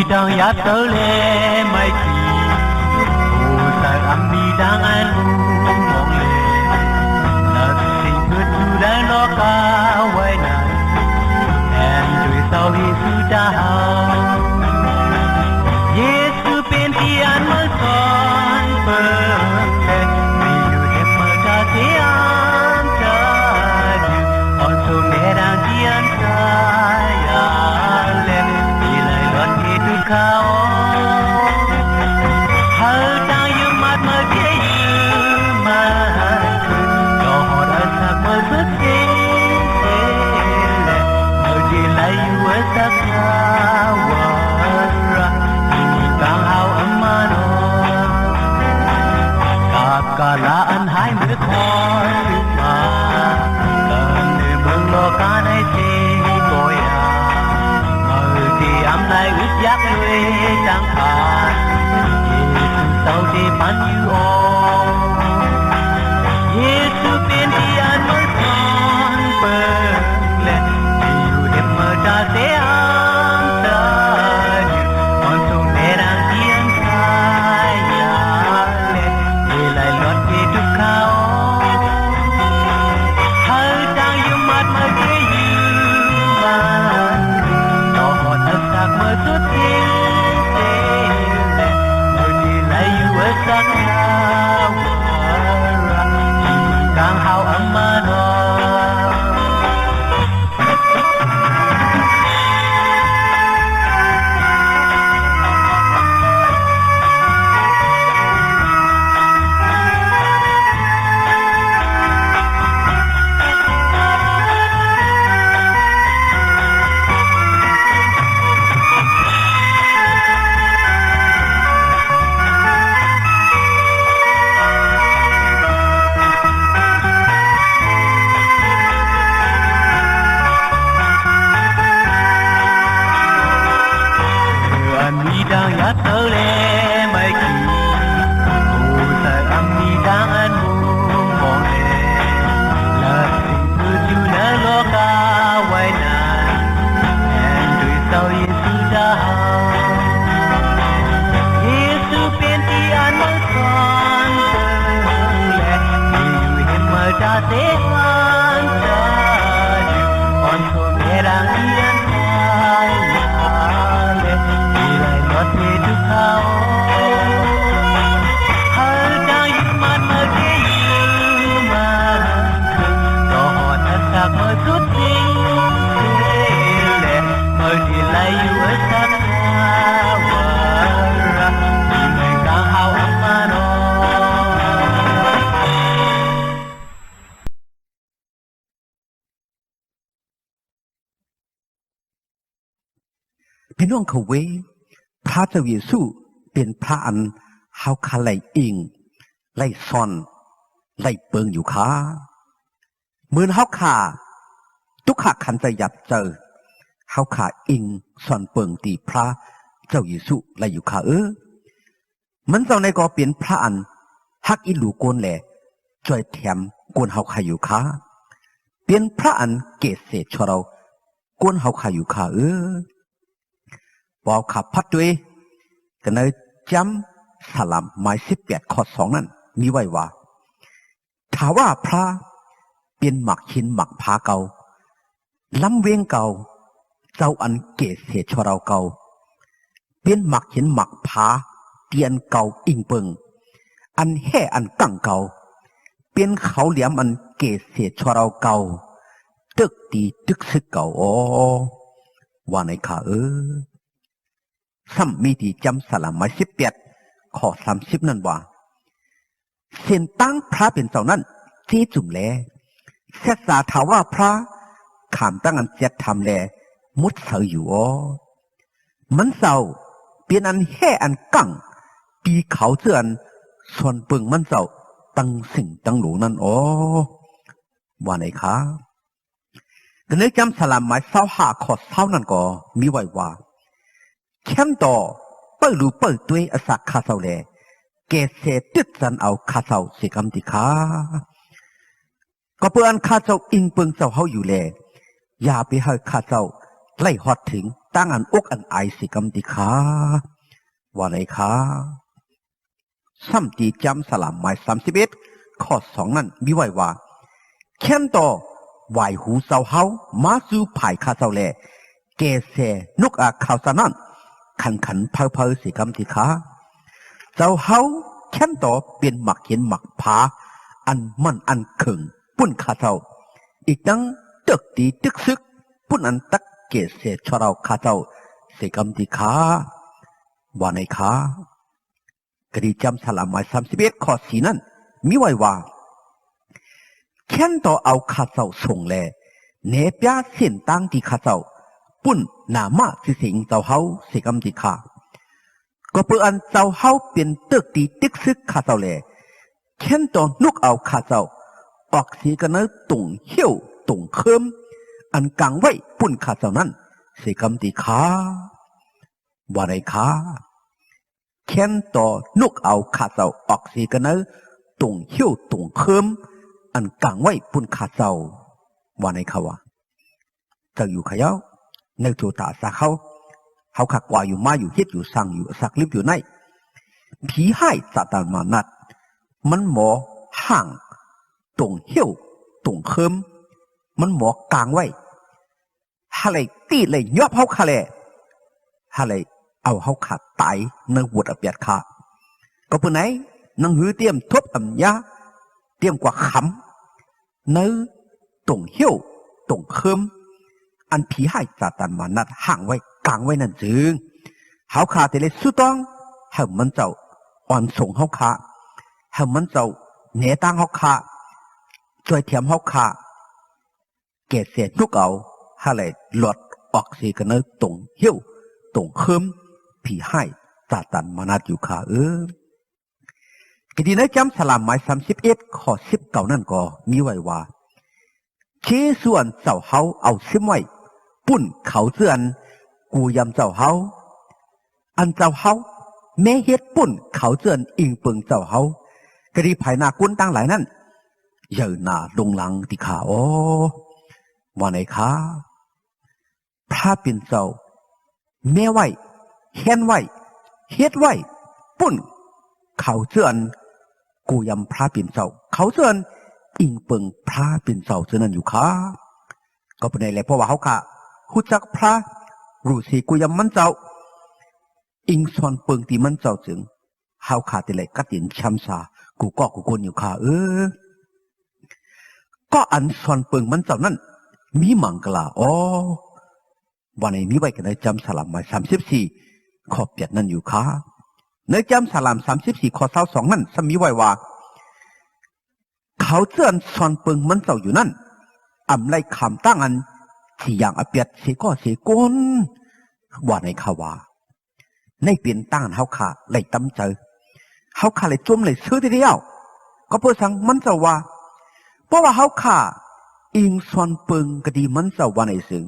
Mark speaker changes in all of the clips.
Speaker 1: đang ya tơ le mai ki ô sa am mi đang an mong le nothing good to the no ka wai na and we saw his da Yesu pen ti an ma son per me you hem ma ta se am ta you also me dan ti an sa ya le ni lai lot ke tu ka hal ta you mat ma ke ma no ho da sa ma sa ke le no ji lai you sa ka wa Kalaan haiมือคอยมาเดินในเมืองโลกาในที่โกยามือที่อำไนอึดยักษ์ด้วยจังผ่านเยซูเศร้าที่มันอยู่เยซูเป็นที่อันมือคอนเปิดและที่อยู่เห็บมือตาเสียมตาอยู่มันทรงในรังเทียนชายยาlai lot ke tu khao hal tang yu mat ma ke yu ma no hot asak ma su ti te le no di lai yu asak na wa kang hao amano đang ya tơ le mai ki ô sa am mi đang an mong le la sin tu ju na lo ka wai na and we saw Yesu da Yesu pen ti an ma son le you him ma da se an ta ju on so me rang ian What we do how hal dang yu mat ma ke yu ma no hot asak ma su ti le ma di lai yu asak wa ra mai ka how ma no
Speaker 2: พี่น้องเขาเวพระเจ้าเยซูเป็นพระอันเฮาคาไลอิงไลซ่อนไลเปิงอยู่ค่ะเหมือนเฮาคาทุกขขันจะหยับเจอเฮาคาอิงซ่อนเปิงตีพระเจ้าเยซูไลอยู่ค่ะมันเจ้าในก็เป็นพระอันฮักอิลูโกนแหละจ่อยแถมกวนเฮาคาอยู่ค่ะเป็นพระอันเกษเศษชเรากวนเฮาคาอยู่ค่ะบอกขับพัดด้วยกันในจำสลัมหมาย18ข้อ2นั้นมีไว้ว่าถ้าว่าพระเป็นหมักหินหมักผาเก่าล้ำเวงเก่าเจ้าอันเกศเศษชเราเก่าเป็นหมักหินหมักผาเตียนเก่าอิงเปิงอันแห่อันกั้งเก่าเป็นเขาเหลี่ยมอันเกศเศษชเราเก่าตึกตีตึกซึกเก่าว่าในข้าซ้ำมีที่จำสลัมหมาย18ข้อ30นั่นว่าเส้นตั้งพระเป็นเจ้านั้นที่จุ่มแลเสษาถาว่าพระขามตั้งอันเจ็ดทำแลมุดเสยอยู่มันเศร้าเป็นอันแห่อันกั้งปีเขาเสื่อนส่วนปึงมันเศร้าตั้งสิ่งตั้งหลูนั่นว่าไหนคะกันเลยจำสลัมหมาย25ข้อ20นั่นก็มีไว้ว่าแค่ต่อเปิดรูเปิดด้วยอสักคาเซาแลเกษติดสันเอาคาเซาสิกรรมติขาก็เพื่อนคาเซาอิงเปิงเซาเฮาอยู่แลอย่าไปให้คาเซาไล่ฮอดถึง ตั้งอันอกอันไอสิกำติขาว่าไหนคะซ้ำตีจำสลามหมาย31ข้อ2นั้นมีไว้ว่าแค้นต่อไหวหูเสาเฮามาสู่ภายคาเสาแลเกเสนกอาข่าวสนั่นขันเพอสิกำติขาเสาเฮาแค้นต่อเป็นหมักเห็นหมักผาอันมันอันขึงปุ่นคาเสาอีกตั้งตึกตีตึกซึกปุ่นอันตักเกเสชเราคาเสาสิกำติขาว่าในขากระดีจำสลามหมาย31ข้อ4นั้นมีไว้ว่าแค้นต่อเอาข้าเจ้าส่งแลเนปยาเส้นตั้งที่ข้าเจ้าปุ่นนามาสิสิงเจ้าเฮาสิกำติขาก็เพื่ออันเจ้าเฮาเป็นตึกตีตึกซึกข้าเจ้าแลแค้นต่อนุกเอาข้าเจ้าออกสีกันเนตุ่งเหี้ยวตุ่งเคิมอันกลางไว้ปุ่นข้าเจ้านั้นสิกำติขาว่าในขาแค้นต่อนกเอาข้าเจ้าออกสีกันเนตุ่งเหี้ยวตุ่งเคิมอันกลางไว้ปุ่นข้าเจ้าว่าในเขาว่าเจ้าอยู่ขยาวในตัวตาสาเขาขักกว่าอยู่มาอยู่เฮ็ดอยู่สั่งอยู่สักลิบอยู่ในผีให้ซาตานมานัดมันหมอห่างตุ่งเหี้ยวตุ่งเคิมมันหมอกลางไว้ฮะเลยตีเลยยอบเขาคาเลยฮะเลยเอาเขาขาดตายในวัดอเปียดขาก็เพื่อไหนนังหือเตรียมทบอัญญาเตรียมกว่าขำในตุ่งเหี้ยวตุ่งเคิมอันผีให้ซาตานมานัดห่างไว้กลางไว้นั่นจึงเขาขาแต่เลยสุดต้องให้มันเจ้าอ่อนส่งเขาขาให้มันเจ้าเหนือตั้งเขาขาช่วยเทียมเขาขาเกศเสียทุกเอาให้เลยหลดออกสีกันเนตุ่งเหี้ยวตุ่งเคิมผีให้ซาตานมานัดอยู่ขากิดีนะจำสลามหมาย31ข้อ19นั่นก็มีไว้ว่าเชส่วนเจ้าเฮาเอาซิมไว้ปุ่นเขาเสื่อนกูยำเจ้าเฮาอันเจ้าเฮาแม่เฮ็ดปุ่นเขาเสื่อนอิงเปิงเจ้าเฮากะดีภายหน้ากุนตั้งหลายนั่นเยอะหน้าลงหลังที่ขาว่าไหนคะพระเป็นเจ้าแม่ไว้เฮ็ดไว้เฮ็ดไว้ปุ่นเขาเสื่อนกูยำพระเป็นเจ้าเขาเสื่อนอิงเปิงพระเป็นเจ้าเสื่อนั่นอยู่ค่ะก็เป็นไงแหละเพราะว่าเขาค่ะหูจักพระรู้สิกูยำมันเจ้าอิงซอนเปิงที่มันเจ้าจึงเขาขาดแต่เลยกัดยินช้ำซากูคนอยู่ค่ะก็อันซอนเปิงมันเจ้านั่นมีมังกลาวันนี้มีไว้กันในจำสลามหมาย34ข้อ8นั่นอยู่ค่ะในจำสลาม34ข้อ22นั่นสมีไว้ว่าเขาเจือนซอนเปิงมันเจ้าอยู่นั่นอำไลคำตั้งอันที่อย่างอเปียดเสก็เสกนว่าในข่าวว่าในเปลี่ยนตั้งเขาขาไหลตั้มเจอเขาขาไหลจุ่มไหลซื้อทีเดียวก็เพื่อสั่งมันเจ้าว่าเพราะว่าเขาขาอิงซอนเปิงก็ดีมันเจ้าว่าในซึ่ง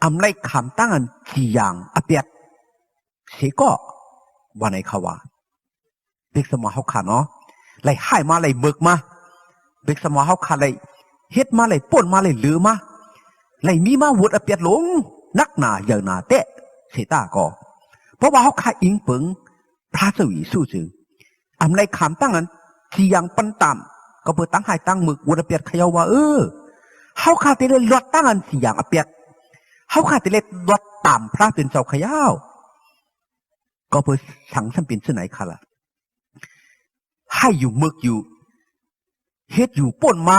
Speaker 2: อำไลคำตั้งอันที่อย่างอเปียดเสก็ว่าในข่าวว่าเด็กสมอเขาขาเนาะไหลให้มาไหลเบิกมาเด็กสมอเขาขาไหลเฮ็ดมาไหลป่นมาไหลลือมาไหลมีมาวุดอเปียดหลงนักหนาเยอะหนาเตะเสตาก็เพราะว่าเขาขาอิงเปิงพระเจ้าอยู่สู้จึงอำไลคำตั้งนั้นที่ยังปันต่ำก็เปิดตั้งให้ตั้งมึกวุดอเปียดเขย่าว่าเขาขาแต่เลยลดตั้งอันที่ยังอเปียดเขาขาแต่เลยลดต่ำพระเป็นเจ้าเขย่าก็เปิดสังสมเป็นเส้นไหนค่ะล่ะให้อยู่มึกอยู่เฮ็ดอยู่ป่นมา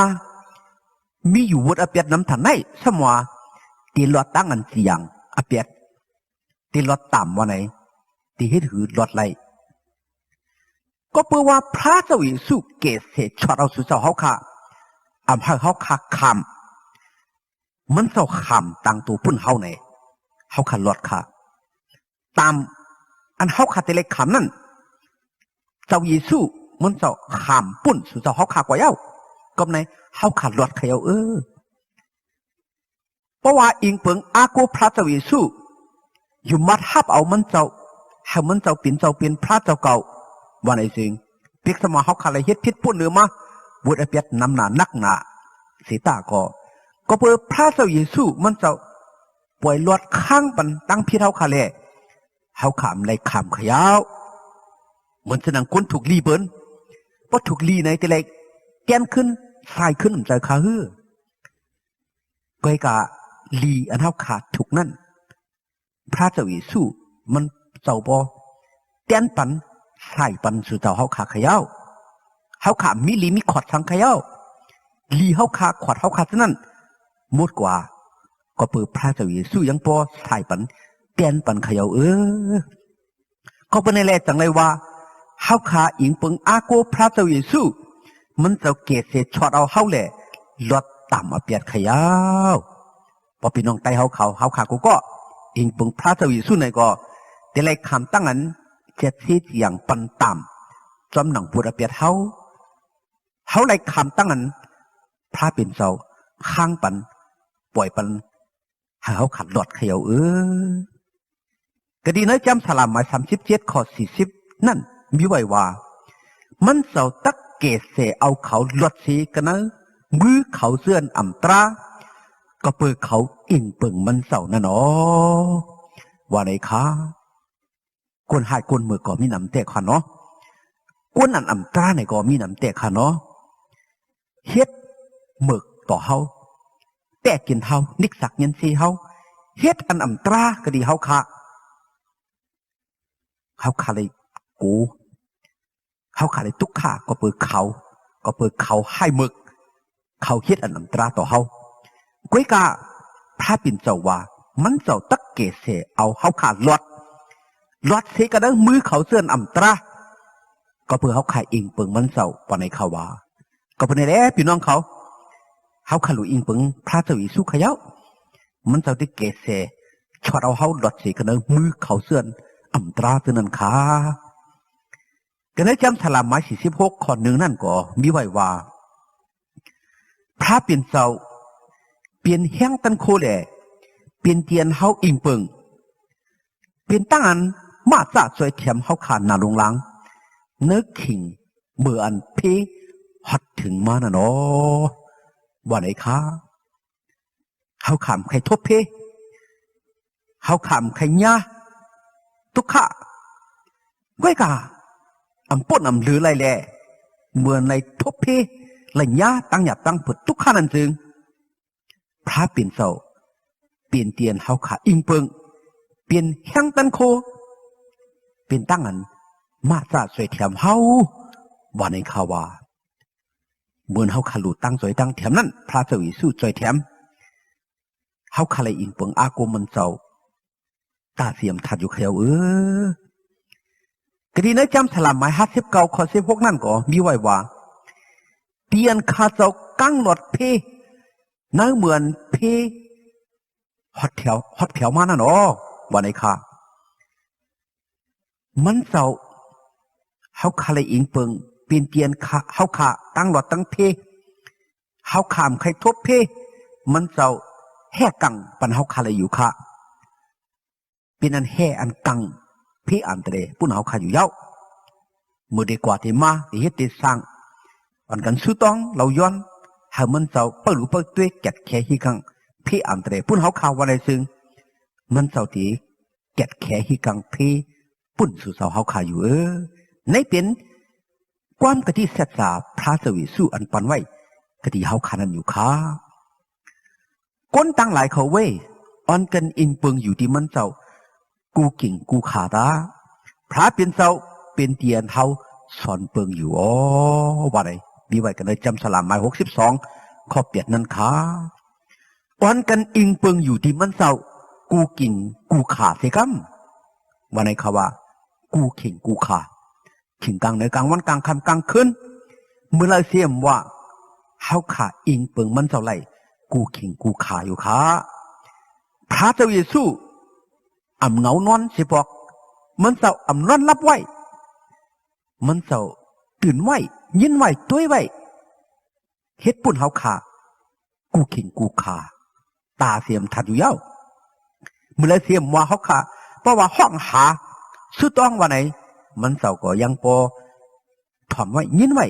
Speaker 2: มีอยู่วุดอเปียดน้ำถันไหนสมว่าตีลอดตั้งอันเสียงอเปียดตีลอดต่ำว่าไหนตีเฮ็ดหือลอดไรก็เพื่อว่าพระเจ้าอิสุเกศเศษชอดเอาสุเจ้าเขาค่ะอำให้เขาค่ะคำมันเจ้าคำตั้งตัวพุ่นเขาไหนเขาค่ะลอดค่ะตามอันเขาค่ะแต่เล็กคำนั่นเจ้าอิสุมันเจ้าคำปุ่นสุเจ้าเขาค่ะกว่าเย้าก็ในเขาขาดหลอดเขย่าเพราะว่าอิงเปิงอากูพระเจ้าเยซูอยู่มัดฮับเอามันเจ้าให้มันเจ้าเป็นพระเจ้าเก่าวันไหนสิงเพียงสมาเขาขาดอะไรเฮ็ดพิษปุ่นหรือมาบุตรเปียดนำหนานักหนาเสียตาก็เปิดพระเจ้าเยซูมันเจ้า ป่วยลวดข้างปันตั้งพี่เฮาขาเลยเฮาขามในขามขยาวเหมือนสนังก้นถูกลีเบิ้นพอถูกลีในแต่เล็กแกนขึ้นสายขึ้นใจขาฮื้อก้อยกะลีอันเฮาขาดถูกนั่นพระเจ้าเยซูมันเจ้าบ่แกนปันสายปันสู่เจ้าเฮาขาขยาวเฮาขามีลีมีขอดสังขยาวลีเฮาขาขอดเฮาขาฉะนั้นหมดกว่าก็เปิดพระเจ้าเยซูยังบ่สายปันแกนปันขยาวก็เป็นในแลจังเลยว่าเฮาขาอิงเปิงอาโกพระเจ้าเยซูมันเจ้าเกศเสชอดเอาเฮาแหละลดต่ำเอาเปียดขยาวพอพี่น้องไต้เฮาขากูก็อิงเปิงพระเจ้าเยซูในก็แต่ไรคำตั้งอันเจ็ดสิอย่างปันต่ำจำหนังพูดเปียดเฮาไรคำตั้งอันพระเป็นเจ้าข้างปันปล่อยปันให้เฮาขัดหลอดขยาวก็ดีนะจำสลามหมาย37ข้อ40นั่นมีไว้ว่ามันเสาตักเกศเสเอาเขาลดสีกันนะมือเขาเสื่อนอ่ำตราก็เปิดเขาอิงเปิงมันเสานั่นอ๋อว่าไหนคะคนหายคนมือก็มีน้ำเตะค่ะเนาะคนอันอ่ำตราไหนก็มีน้ำเตะค่ะเนาะเฮ็ดหมึกต่อเฮาแต่กินเฮานิกสักเงินซีเฮาเฮ็ดอันอ่ำตราก็ดีเฮาค่ะเฮาขาเลยกูเฮาขาเลยทุกข้าก็เปิดเขาให้หมึกเขาเฮ็ดอันน้ำตราต่อเฮาก้อยกาพระปิ่นเจ้าว่ามันเจ้าตักเกเสเอาเฮาขาลอดเสกระดังมือเขาเสื่อนอ่ำตราก็เพื่อเฮาขายอิงเปิงมันเจ้าปานในเขาว่าก็เป็นในแล้พี่น้องเขาเฮาขาลุอิงเปิงพระเจ้าอิสุขยาวมันเจ้าได้เกเสชอดเอาเฮาลอดเสกระดังมือเขาเสื่อนอ่ำตราตัวนั้นค่ะก็ได้จำสลามหมาย46ข้อหนึ่งนั่นก็มีไว้ว่าพระเปลี่ยนเจ้าเปลี่ยนแห้งตันโคแหล่เปลี่ยนเตียนเฮาอิงเปิงเปลี่ยนตั้งอันมาจ่าสวยเทียมเฮาขานนาลงลังเนื้อขิงเมื่ออันเพฮอดถึงมาน่ะเนาะว่าไหนคะเฮาขามใครทบเพเฮาขามใครญาทุกข้าก้อยกาอำป่นอำลือไรแหล่เมื่อในทบเพไรญาตั้งหยับตั้งผุดทุกข้านั่นจึงพระเปลี่ยนเศร้าเปลี่ยนเตียนเฮาขาอิงเปิงเปลี่ยนแห้งตันโคเปลี่ยนตั้งอันมาจ่าสวยเทียมเฮาว่าในข่าวว่าเมื่อเฮาขาหลุดตั้งสวยตั้งเทียมนั้นพระเจ้าอิสุสวยเทียมเฮาขาเลยอิงเปิงอาโกมันเจ้าตาเสียมทัดอยู่เขียวกดีนะจำสลามหมาย59ข้อ16นั่นก็มีไว้ว่าเตียนข้าเจ้ากั้งหลอดเพนั่งเหมือนเพฮอดแถวมานั่นอ๋อว่าไหนค่ะมันเจ้าเฮาคาเลยอิงเปิงเปลี่ยนเตียนข้าเฮาขาตั้งหลอดตั้งเพเฮาขามใครทบเพมันเจ้าแห่กังปันเฮาคาเลยอยู่ค่ะเป็นอันแห่อันกังพี่อันเตรปุ่นเฮาขาอยู่เย้าเมื่อดีกว่าที่มาที่เฮ็ดที่สร้างอันกันสุต้องเราย้อนหามันเจ้าเปิดรูปเปิดตัวแกะแค่ฮีกังพี่อันเตรปุ่นเฮาข่าววันใดซึ่งมันเจ้าที่แกะแค่ฮีกังพี่ปุ่นสู่เจ้าเฮาข่าวอยู่ในเป็นความกะที่เสษาพระสวิสุอันปันไว้กะที่เฮาขานั้นอยู่ค่ะก้นตั้งหลายเขาเว้ยอันกันอิงเปิงอยู่ที่มันเจ้ากูกิ่งกูขาตาพระเป็นเจ้าเป็นเตียนเฮาสอนเปิงอยู่อ๋อว่าไรมีไว้กันเลยจำสลามหมาย62ข้อเปียดนั่นค่ะวันกันอิงเปิงอยู่ที่มันเจ้ากูกิ่งกูขาเสกัมว่าไหนค่ะว่ากูขิงกูขาขิงกลางในกลางวันกลางค่ำกลางคืนเมื่อไรเสียมว่าเฮาขาอิงเปิงมันเจ้าไรกูขิงกูขาอยู่ค่ะพระเจ้าเยซูอำเหงานอนสิบอกมันเจ้าอำนอนรับไว้มันเจ้าตื่นไว้ยินไว้ต้วยไว้เฮ็ดปุ่นเฮาขากูขิงกูขาตาเสียมทัดอยู่เย้าเมื่อไรเสียมว่าเฮาขาเพราะว่าห้องหาสุดต้องว่าไหนมันเจ้าก็ยังพอถ่อมไว้ยินไว้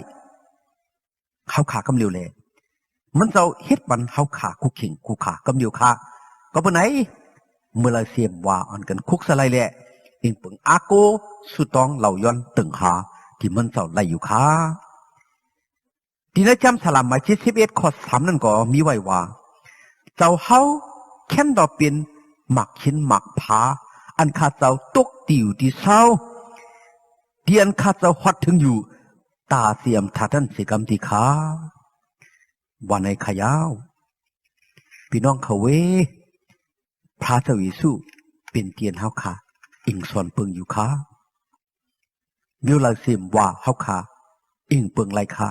Speaker 2: เฮาขากำเร็วเลยมันเจ้าเฮ็ดบันเฮาขากูขิงกูขากำเร็วขาก็บ่ไหน เมื่อละเสียมว่าอันกันคุกสะไลแหละอิงเปิงอาโกสุตองเหล่าย้อนตึงหาที่มันเจ้าไล่อยู่ค่ะดีนะจำสลามหมายที่11ข้อ3นั่นก็มีไว้ว่าเจ้าเฮาแค่นดอกเป็นหมักชิ้นหมักผาอันข้าเจ้าตกติวที่เศร้าที่อันข้าเจ้าฮอดถึงอยู่ตาเสียมทัดท่านสิกรรมที่ขาวันในขยาวพี่น้องเขาเวพระเจ้าเยซูเป็นเตียนเฮาค่ะอิงสอนเปิงอยู่ค่ะมิวลาเสียมว่าเฮาค่ะอิงเปิงไรค่ะ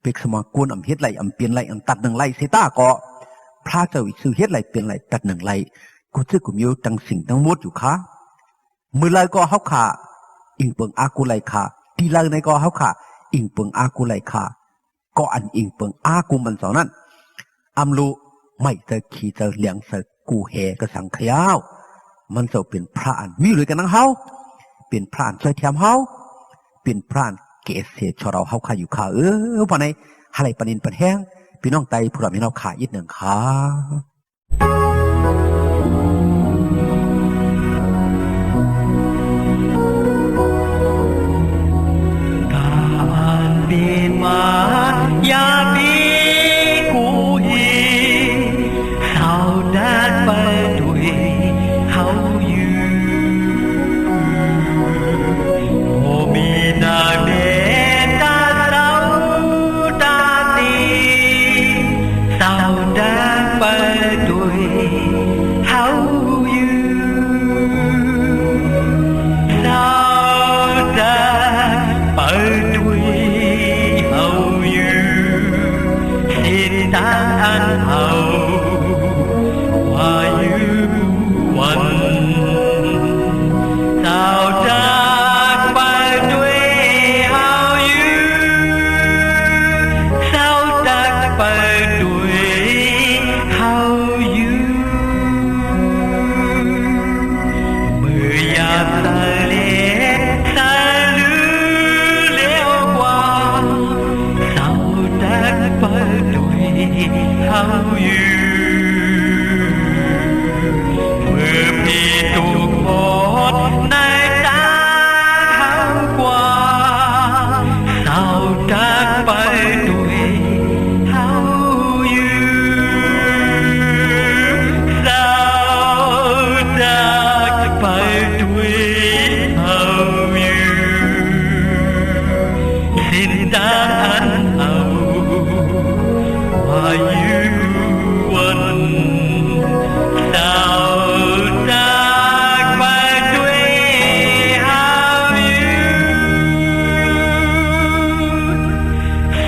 Speaker 2: เป็กสมากวนอำเฮ็ดไรอำเปลี่ยนไรอำตัดหนึ่งไรเสตาก็พระเจ้าเยซูเฮ็ดไรเปลี่ยนไรตัดหนึ่งไรกูซื้อกูมิวตั้งสิ่งทั้งหมดอยู่ค่ะมือไรก็เฮาค่ะอิงเปิงอากูไรค่ะที่ไรในก็เฮาค่ะอิงเปิงอากูไรค่ะก็อันอิงเปิงอากูมันสองนั้นอำลูไม่เจอขี่เจอเลี้ยงเจอกูแห่ก็สังขยาวมันจะเป็นพระอันมีเลยกันนังเฮาเป็นพระอันช่วยเทียมเฮาเป็นพระอันเกษตรชเราเฮาขาอยู่ขาวันไหนอะไรปนินปันแห้งพี่น้องไตผู้รับพี่น้องขาอีกหนึ่งขา
Speaker 1: การปีมายาปีกูฮีเฮาได้ไปด้วยเฮาอยู่โอมีนาเมตาเราตานีเฮาได้ไปด้วยเฮาอยู่เฮาได้ไปด้วยเฮาอยู่สิ้นทางอันเฮาว่าอยู่วันเฮาได้ไปด้วยเฮาอยู่เฮาได้ไปด้วยเฮาอยู่เมื่อยามสะเลสะลือเลี้ยวกว่าเฮาได้ไปด้วยเฮาอยู่เมื่อพี่ถูกหมดในตาเฮากว่าเฮาได้ไปด้วยเฮาอยู่เฮาได้ไปด้วยเฮาอยู่สิ้นทางอันเฮาว่าอยู่วันเฮาได้ไปด้วยเฮาอยู่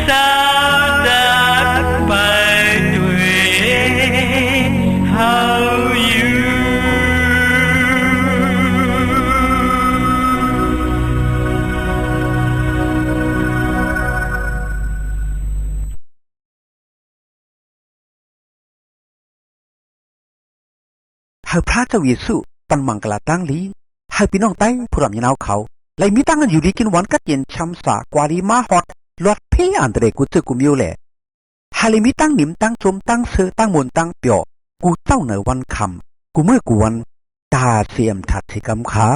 Speaker 1: เฮาได้ไปด้วยเฮาอยู่
Speaker 2: ให้พระเจ้าเยซูปันมังกลาตั้งลีให้พี่น้องไต้ผู้รับยินเอาเขาไลมีตั้งกันอยู่ดีกินหวานกัดเย็นช้ำสากวารีมาฮอดลอดเพอันเดรกูซึกุมิวแหละให้มีตั้งหนิมตั้งชมตั้งเสือตั้งมนตั้งเปียวกูเจ้าเหนือวันคำกูเมื่อกูวันตาเสียมถัดสิกำขา